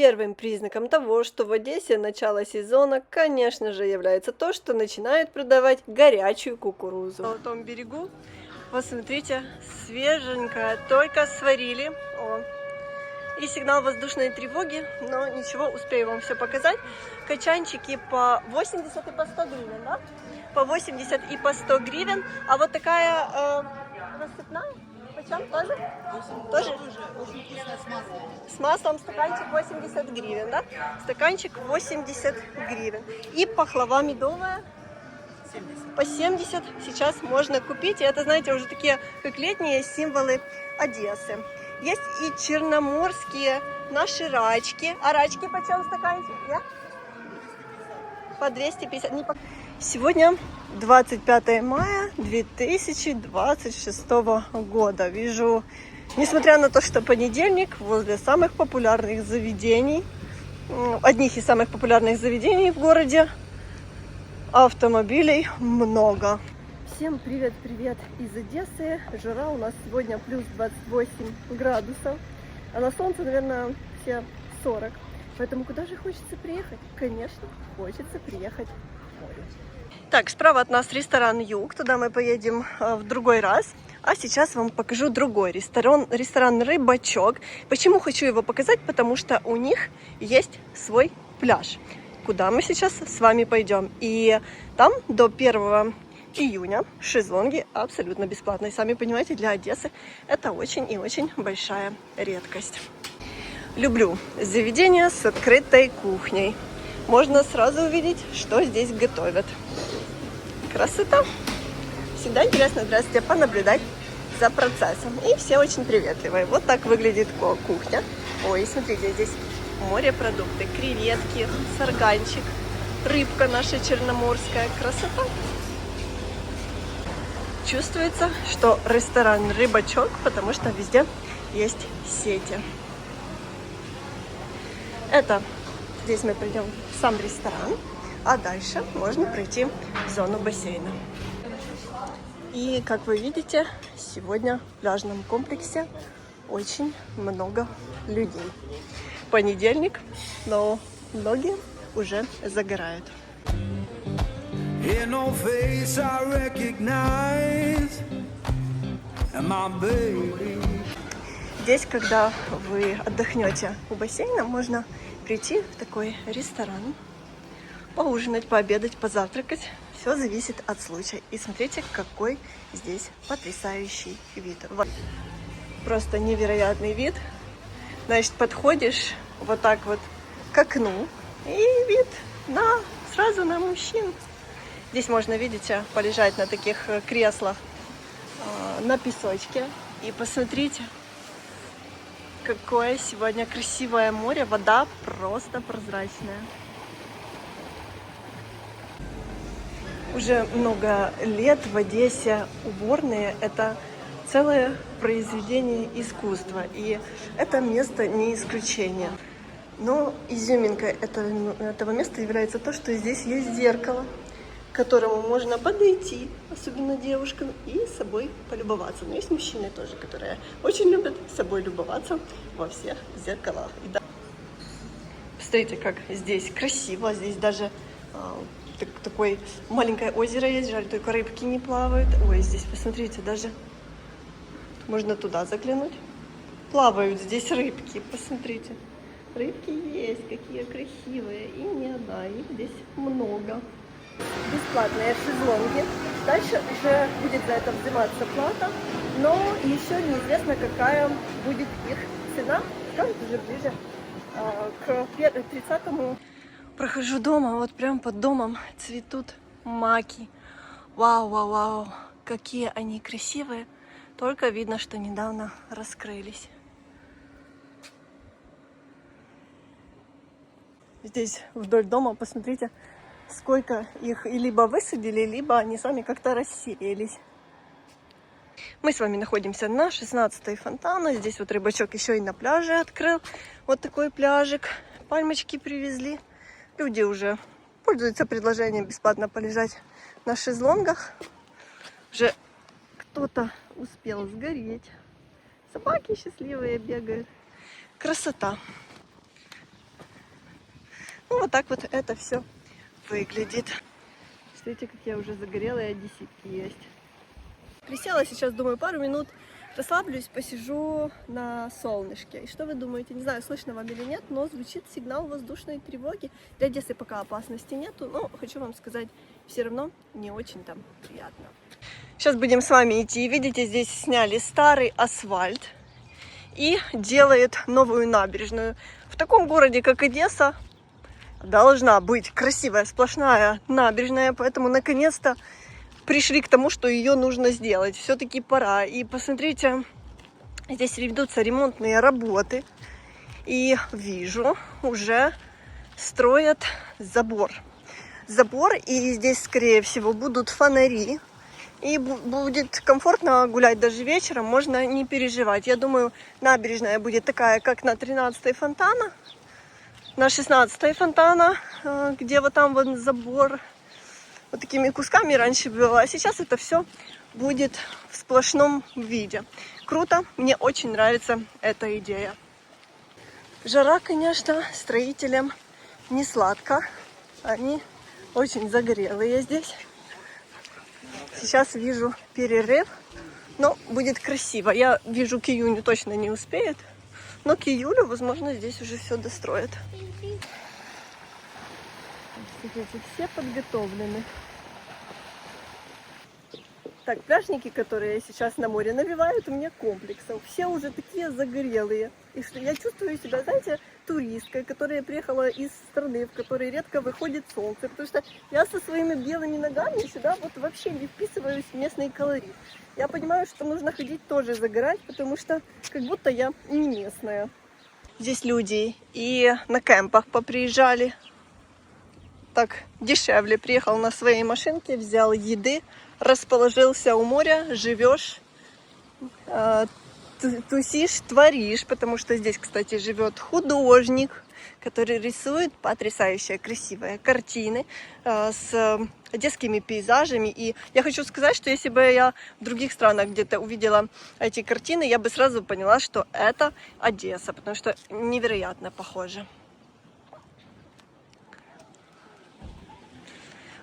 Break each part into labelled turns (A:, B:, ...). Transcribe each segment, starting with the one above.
A: Первым признаком того, что в Одессе начало сезона, конечно же, является то, что начинают продавать горячую кукурузу. На том берегу, посмотрите, свеженькая, только сварили. И сигнал воздушной тревоги, но ничего, успею вам все показать. Качанчики по 80 и по 100 гривен, да? По 80 и по 100 гривен. А вот такая рассыпная, почем тоже? Тоже? С маслом стаканчик 80 гривен, да? Стаканчик 80 гривен. И пахлава медовая по 70 сейчас можно купить. И это, знаете, уже такие, как летние символы Одессы. Есть и черноморские наши рачки. А рачки почем стаканчик? Я? По 250. Сегодня 25 мая 2026 года. Вижу, несмотря на то, что понедельник, возле самых популярных заведений, одних из самых популярных заведений в городе, автомобилей много. Всем привет-привет из Одессы. Жара у нас сегодня плюс 28 градусов, а на солнце, наверное, все 40. Поэтому куда же хочется приехать? Конечно, хочется приехать в море. Так, справа от нас ресторан «Юг». Туда мы поедем в другой раз. А сейчас вам покажу другой ресторан «Рыбачок». Почему хочу его показать? Потому что у них есть свой пляж, куда мы сейчас с вами пойдем. И там до 1 июня шезлонги абсолютно бесплатные. Сами понимаете, для Одессы это очень и очень большая редкость. Люблю заведения с открытой кухней. Можно сразу увидеть, что здесь готовят. Красота! Всегда интересно, здравствуйте, понаблюдать за процессом. И все очень приветливые. Вот так выглядит кухня. Ой, смотрите, здесь морепродукты, креветки, сарганчик, рыбка наша черноморская. Красота! Чувствуется, что ресторан «Рыбачок», потому что везде есть сети. Здесь мы придем в сам ресторан, а дальше можно пройти в зону бассейна. И, как вы видите, сегодня в пляжном комплексе очень много людей. Понедельник, но многие уже загорают. Здесь, когда вы отдохнете у бассейна, можно прийти в такой ресторан, поужинать, пообедать, позавтракать. Все зависит от случая. И смотрите, какой здесь потрясающий вид. Просто невероятный вид. Значит, подходишь вот так вот к окну, и вид сразу на мужчин. Здесь можно, видите, полежать на таких креслах на песочке. И посмотрите, какое сегодня красивое море. Вода просто прозрачная. Уже много лет в Одессе уборные – это целое произведение искусства. И это место не исключение. Но изюминкой этого места является то, что здесь есть зеркало, к которому можно подойти, особенно девушкам, и собой полюбоваться. Но есть мужчины тоже, которые очень любят собой любоваться во всех зеркалах. Посмотрите, как здесь красиво. Здесь даже такое маленькое озеро есть. Жаль, только рыбки не плавают. Ой, здесь, посмотрите, даже можно туда заглянуть. Плавают здесь рыбки, посмотрите. Рыбки есть, какие красивые. И не одна, их здесь много. Бесплатные шезлонги. Дальше уже будет за это взиматься плата, но еще неизвестно, какая будет их цена. Скажут уже ближе к 30-му. Прохожу дома, вот прям под домом цветут маки. Вау, вау, вау, какие они красивые. Только видно, что недавно раскрылись. Здесь вдоль дома, посмотрите, сколько их либо высадили, либо они сами как-то рассеялись. Мы с вами находимся на 16-й фонтана. Здесь вот Рыбачок еще и на пляже открыл. Вот такой пляжик. Пальмочки привезли. Люди уже пользуются предложением бесплатно полежать на шезлонгах. Уже кто-то успел сгореть. Собаки счастливые бегают. Красота. Ну, вот так вот это все выглядит. Смотрите, как я уже загорела, и одесситки есть. Присела сейчас, думаю, пару минут расслаблюсь, посижу на солнышке. И что вы думаете? Не знаю, слышно вам или нет, но звучит сигнал воздушной тревоги. Для Одессы пока опасности нету, но хочу вам сказать, все равно не очень там приятно. Сейчас будем с вами идти. Видите, здесь сняли старый асфальт и делают новую набережную. В таком городе, как Одесса, должна быть красивая сплошная набережная, поэтому наконец-то пришли к тому, что ее нужно сделать. Все-таки пора. И посмотрите, здесь ведутся ремонтные работы. И вижу, уже строят забор. Забор, и здесь, скорее всего, будут фонари. И будет комфортно гулять даже вечером, можно не переживать. Я думаю, набережная будет такая, как на 13-й Фонтана, на 16-й Фонтана, где вот там вот забор вот такими кусками раньше было, а сейчас это все будет в сплошном виде. Круто, мне очень нравится эта идея. Жара, конечно, строителям не сладко, они очень загорелые здесь. Сейчас вижу перерыв, но будет красиво. Я вижу, к июню точно не успеет, но к июлю, возможно, здесь уже все достроят. Смотрите, все подготовлены. Так, пляжники, которые сейчас на море, навевают мне комплексов. Все уже такие загорелые. И что я чувствую себя, знаете, туристкой, которая приехала из страны, в которой редко выходит солнце. Потому что я со своими белыми ногами сюда вот вообще не вписываюсь в местный колорит. Я понимаю, что нужно ходить тоже загорать, потому что как будто я не местная. Здесь люди и на кемпах поприезжали. Так дешевле. Приехал на своей машинке, взял еды, расположился у моря, живешь, тусишь, творишь, потому что здесь, кстати, живет художник, который рисует потрясающие красивые картины с одесскими пейзажами. И я хочу сказать, что если бы я в других странах где-то увидела эти картины, я бы сразу поняла, что это Одесса, потому что невероятно похоже.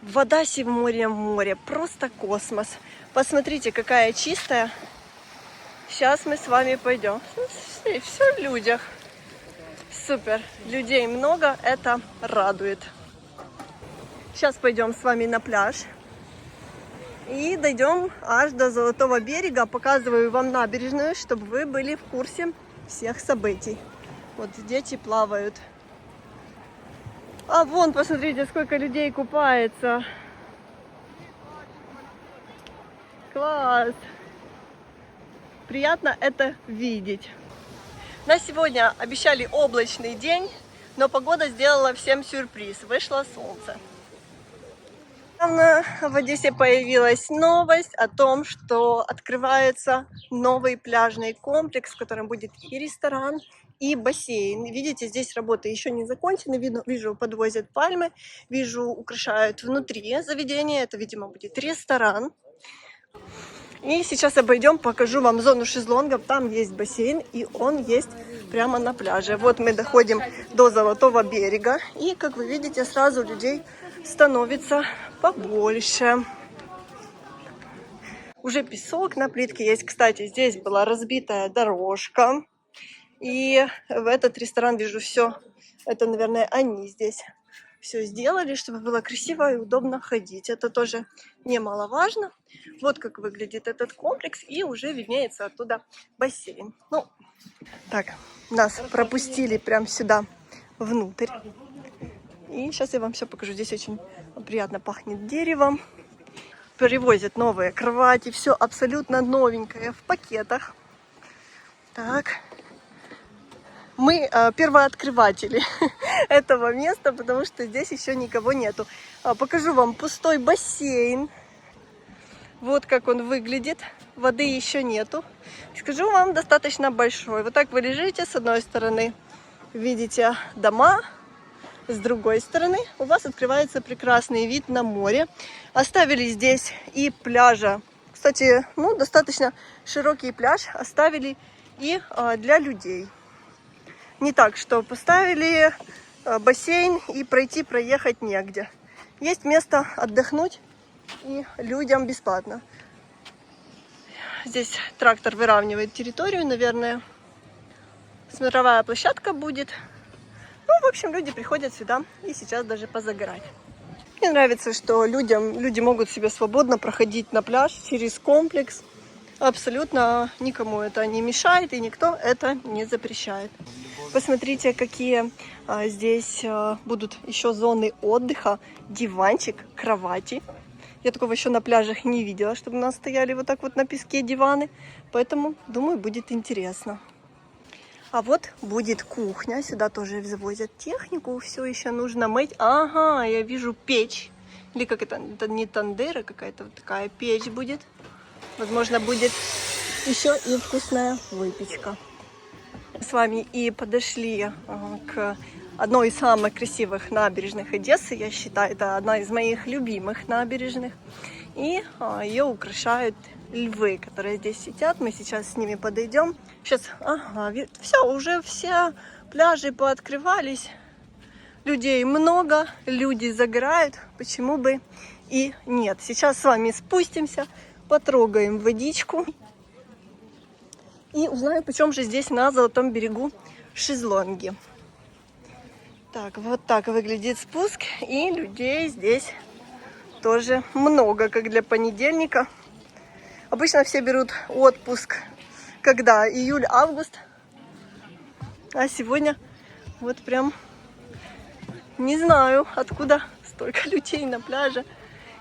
A: Вода Севморья море, просто космос. Посмотрите, какая чистая. Сейчас мы с вами пойдем. Все в людях. Супер. Людей много, это радует. Сейчас пойдем с вами на пляж. И дойдем аж до Золотого берега. Показываю вам набережную, чтобы вы были в курсе всех событий. Вот дети плавают. А вон, посмотрите, сколько людей купается. Класс! Приятно это видеть. На сегодня обещали облачный день, но погода сделала всем сюрприз. Вышло солнце. Недавно в Одессе появилась новость о том, что открывается новый пляжный комплекс, в котором будет и ресторан, и бассейн. Видите, здесь работы еще не закончены. Вижу, подвозят пальмы, вижу, украшают внутри заведения. Это, видимо, будет ресторан. И сейчас обойдем, покажу вам зону шезлонгов. Там есть бассейн, и он есть прямо на пляже. Вот мы доходим до Золотого берега. И, как вы видите, сразу людей становится побольше. Уже песок на плитке есть. Кстати, здесь была разбитая дорожка. И в этот ресторан вижу все. Это, наверное, они здесь все сделали, чтобы было красиво и удобно ходить. Это тоже немаловажно. Вот как выглядит этот комплекс. И уже виднеется оттуда бассейн. Ну, так, нас пропустили прямо сюда, внутрь. И сейчас я вам все покажу. Здесь очень приятно пахнет деревом. Привозят новые кровати. Все абсолютно новенькое в пакетах. Так. Мы первооткрыватели этого места, потому что здесь еще никого нету. Покажу вам пустой бассейн. Вот как он выглядит. Воды еще нету. Скажу вам, достаточно большой. Вот так вы лежите, с одной стороны видите дома, с другой стороны у вас открывается прекрасный вид на море. Оставили здесь и пляжа. Кстати, ну, достаточно широкий пляж оставили и для людей. Не так, что поставили бассейн и проехать негде. Есть место отдохнуть и людям бесплатно. Здесь трактор выравнивает территорию, наверное. Смотровая площадка будет. Ну, в общем, люди приходят сюда и сейчас даже позагорать. Мне нравится, что люди могут себе свободно проходить на пляж через комплекс. Абсолютно никому это не мешает и никто это не запрещает. Посмотрите, какие здесь будут еще зоны отдыха, диванчик, кровати. Я такого еще на пляжах не видела, чтобы у нас стояли вот так вот на песке диваны. Поэтому, думаю, будет интересно. А вот будет кухня. Сюда тоже завозят технику. Все еще нужно мыть. Ага, я вижу печь. Или как это не тандыра, какая-то вот такая печь будет. Возможно, будет еще и вкусная выпечка. С вами и подошли к одной из самых красивых набережных Одессы. Я считаю, это одна из моих любимых набережных. И ее украшают львы, которые здесь сидят. Мы сейчас с ними подойдем. Сейчас, все, уже все пляжи пооткрывались. Людей много, люди загорают. Почему бы и нет? Сейчас с вами спустимся, потрогаем водичку. И узнаю, почем же здесь на Золотом берегу шезлонги. Так, вот так выглядит спуск. И людей здесь тоже много, как для понедельника. Обычно все берут отпуск, когда июль-август. А сегодня вот прям не знаю, откуда столько людей на пляже.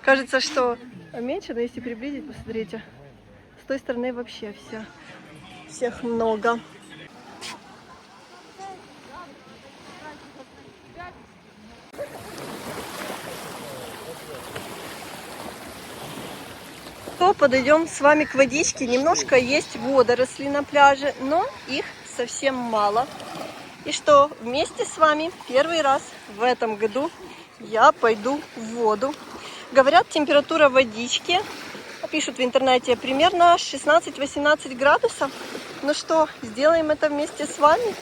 A: Кажется, что меньше, но если приблизить, посмотрите. С той стороны вообще всех много. Подойдем с вами к водичке. Немножко есть водоросли на пляже, но их совсем мало. И что вместе с вами первый раз в этом году я пойду в воду. Говорят, температура водички, пишут в интернете, примерно 16-18 градусов. Ну что, сделаем это вместе с вами?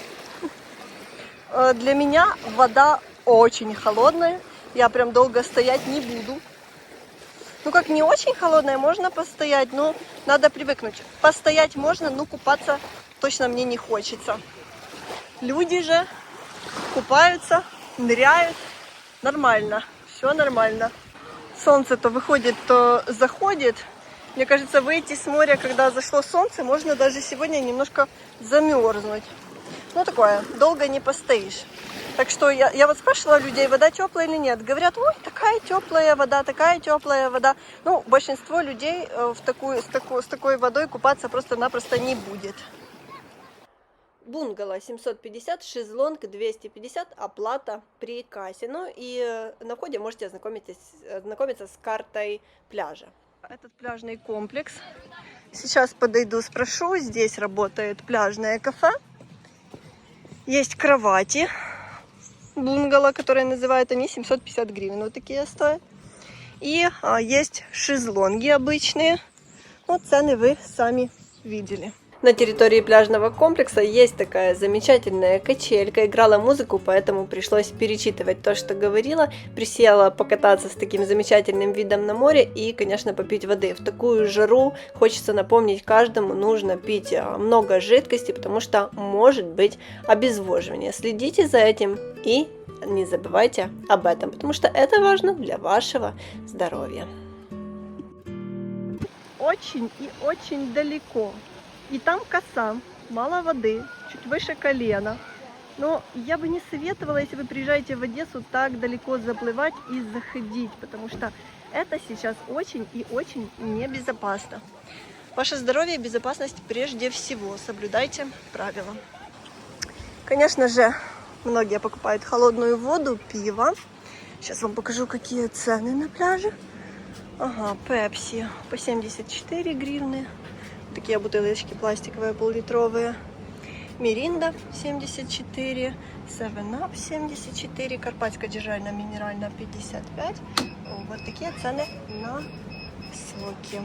A: Для меня вода очень холодная. Я прям долго стоять не буду. Ну, как не очень холодная, можно постоять, но надо привыкнуть. Постоять можно, но купаться точно мне не хочется. Люди же купаются, ныряют. Нормально, все нормально. Солнце то выходит, то заходит. Мне кажется, выйти с моря, когда зашло солнце, можно даже сегодня немножко замерзнуть. Ну, такое, долго не постоишь. Так что я вот спрашивала людей, вода теплая или нет. Говорят, ой, такая теплая вода, такая теплая вода. Ну, большинство людей с такой водой купаться просто-напросто не будет. Бунгало 750, шезлонг 250, оплата при кассе. Ну и на входе можете ознакомиться с картой пляжа. Этот пляжный комплекс. Сейчас подойду, спрошу. Здесь работает пляжное кафе. Есть кровати. Бунгало, которое называют они, 750 гривен. Вот такие стоят. И есть шезлонги обычные. Вот цены вы сами видели. На территории пляжного комплекса есть такая замечательная качелька. Играла музыку, поэтому пришлось перечитывать то, что говорила. Присела покататься с таким замечательным видом на море и, конечно, попить воды. В такую жару хочется напомнить каждому, нужно пить много жидкости, потому что может быть обезвоживание. Следите за этим и не забывайте об этом, потому что это важно для вашего здоровья. Очень и очень далеко. И там коса, мало воды, чуть выше колена. Но я бы не советовала, если вы приезжаете в Одессу, так далеко заплывать и заходить, потому что это сейчас очень и очень небезопасно. Ваше здоровье и безопасность прежде всего. Соблюдайте правила. Конечно же, многие покупают холодную воду, пиво. Сейчас вам покажу, какие цены на пляже. Ага, пепси по 74 гривны. Такие бутылочки пластиковые, пол-литровые. Миринда 74, 7-Up 74, Карпатская дизельная минеральная 55. Вот такие цены на соки.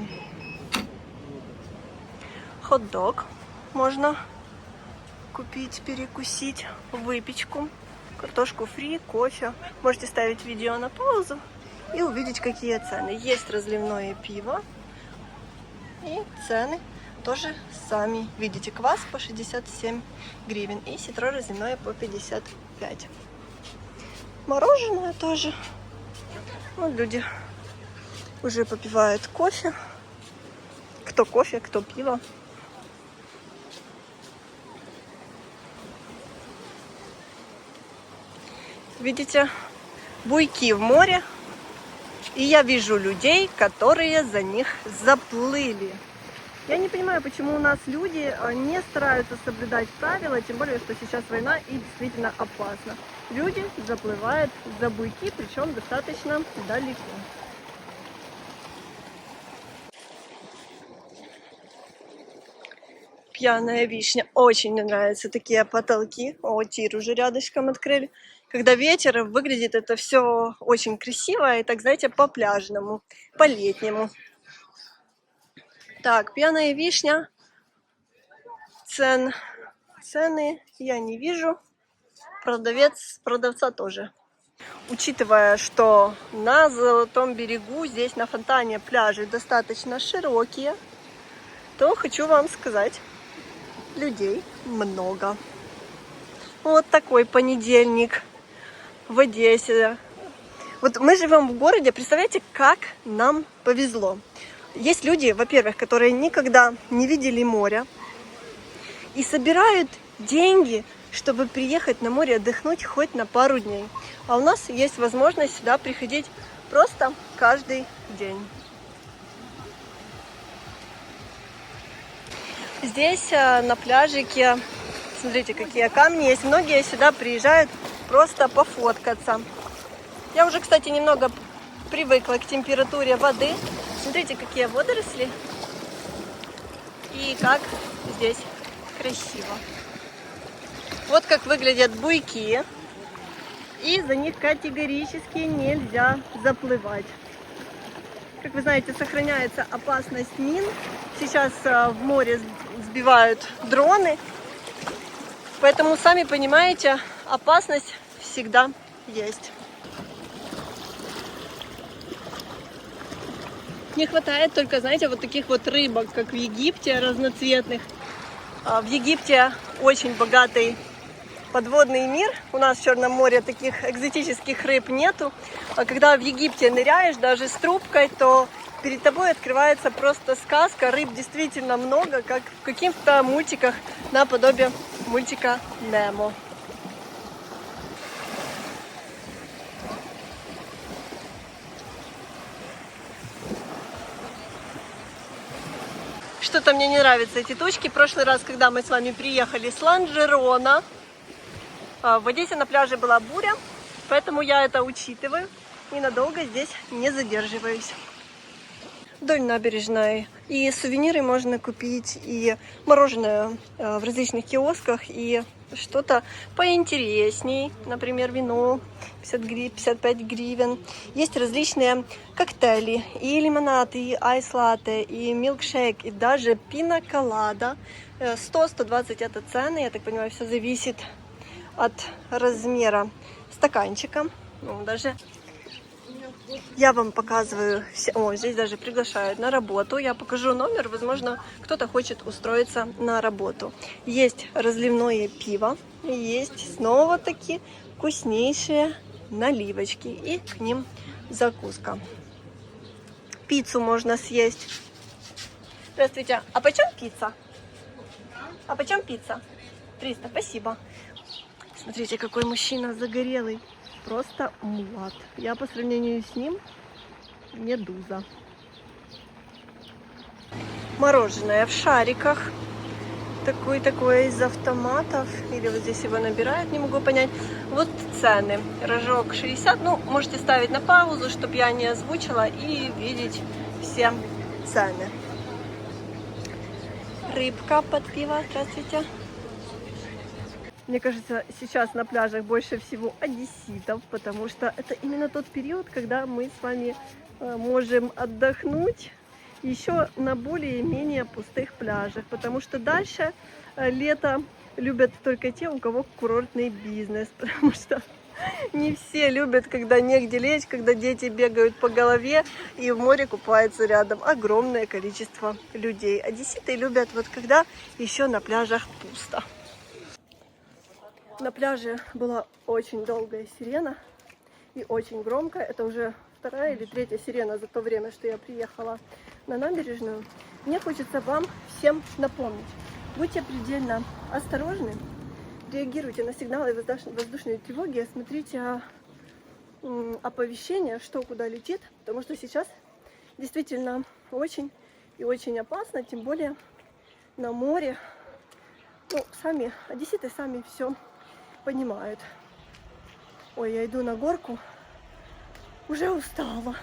A: Хот-дог можно купить, перекусить, выпечку картошку фри, кофе. Можете ставить видео на паузу и увидеть, какие цены. Есть разливное пиво и цены тоже сами видите. Квас по 67 гривен и ситро разливное по 55. Мороженое тоже. Вот люди уже попивают кофе. Кто кофе, кто пиво. Видите, буйки в море. И я вижу людей, которые за них заплыли. Я не понимаю, почему у нас люди не стараются соблюдать правила, тем более, что сейчас война и действительно опасно. Люди заплывают за буйки, причем достаточно далеко. Пьяная вишня. Очень мне нравятся такие потолки. О, тир уже рядышком открыли. Когда ветер, выглядит это все очень красиво и так, знаете, по-пляжному, по-летнему. Так, пьяная вишня. Цены я не вижу. Продавца тоже. Учитывая, что на Золотом берегу, здесь на Фонтане пляжи достаточно широкие, то хочу вам сказать, людей много. Вот такой понедельник в Одессе. Вот мы живем в городе, представляете, как нам повезло. Есть люди, во-первых, которые никогда не видели моря и собирают деньги, чтобы приехать на море отдохнуть хоть на пару дней. А у нас есть возможность сюда приходить просто каждый день. Здесь на пляжике, смотрите, какие камни есть. Многие сюда приезжают просто пофоткаться. Я уже, кстати, немного привыкла к температуре воды. Смотрите, какие водоросли. И как здесь красиво. Вот как выглядят буйки. И за них категорически нельзя заплывать. Как вы знаете, сохраняется опасность мин. Сейчас в море сбивают дроны. Поэтому, сами понимаете, опасность всегда есть. Не хватает только, знаете, вот таких вот рыбок, как в Египте, разноцветных. В Египте очень богатый подводный мир. У нас в Черном море таких экзотических рыб нету. А когда в Египте ныряешь, даже с трубкой, то перед тобой открывается просто сказка. Рыб действительно много, как в каких-то мультиках наподобие мультика Немо. Что-то мне не нравятся эти точки. В прошлый раз, когда мы с вами приехали с Ланжерона, в Одессе на пляже была буря, поэтому я это учитываю и надолго здесь не задерживаюсь. Вдоль набережной и сувениры можно купить, и мороженое в различных киосках, и что-то поинтересней, например, вино 55 гривен. Есть различные коктейли, и лимонад, и айс-латте, и милкшейк, и даже пина-колада. 100-120 это цены, я так понимаю, все зависит от размера стаканчика. Ну, даже я вам показываю, здесь даже приглашают на работу. Я покажу номер, возможно, кто-то хочет устроиться на работу. Есть разливное пиво, есть снова-таки вкуснейшие наливочки и к ним закуска. Пиццу можно съесть. Здравствуйте, а почем пицца? А почем пицца? 300, спасибо. Смотрите, какой мужчина загорелый. Просто мулат. Я по сравнению с ним медуза. Мороженое в шариках. Такое из автоматов. Или вот здесь его набирают, не могу понять. Вот цены. Рожок 60. Ну, можете ставить на паузу, чтобы я не озвучила, и видеть все цены. Рыбка под пиво. Здравствуйте. Мне кажется, сейчас на пляжах больше всего одесситов, потому что это именно тот период, когда мы с вами можем отдохнуть еще на более-менее пустых пляжах, потому что дальше лето любят только те, у кого курортный бизнес, потому что не все любят, когда негде лечь, когда дети бегают по голове и в море купаются рядом. Огромное количество людей. Одесситы любят вот когда еще на пляжах пусто. На пляже была очень долгая сирена и очень громкая. Это уже вторая или третья сирена за то время, что я приехала на набережную. Мне хочется вам всем напомнить. Будьте предельно осторожны. Реагируйте на сигналы воздушной тревоги, смотрите оповещения, что куда летит, потому что сейчас действительно очень и очень опасно, тем более на море. Ну, сами одесситы сами все понимают. Ой, я иду на горку, уже устала.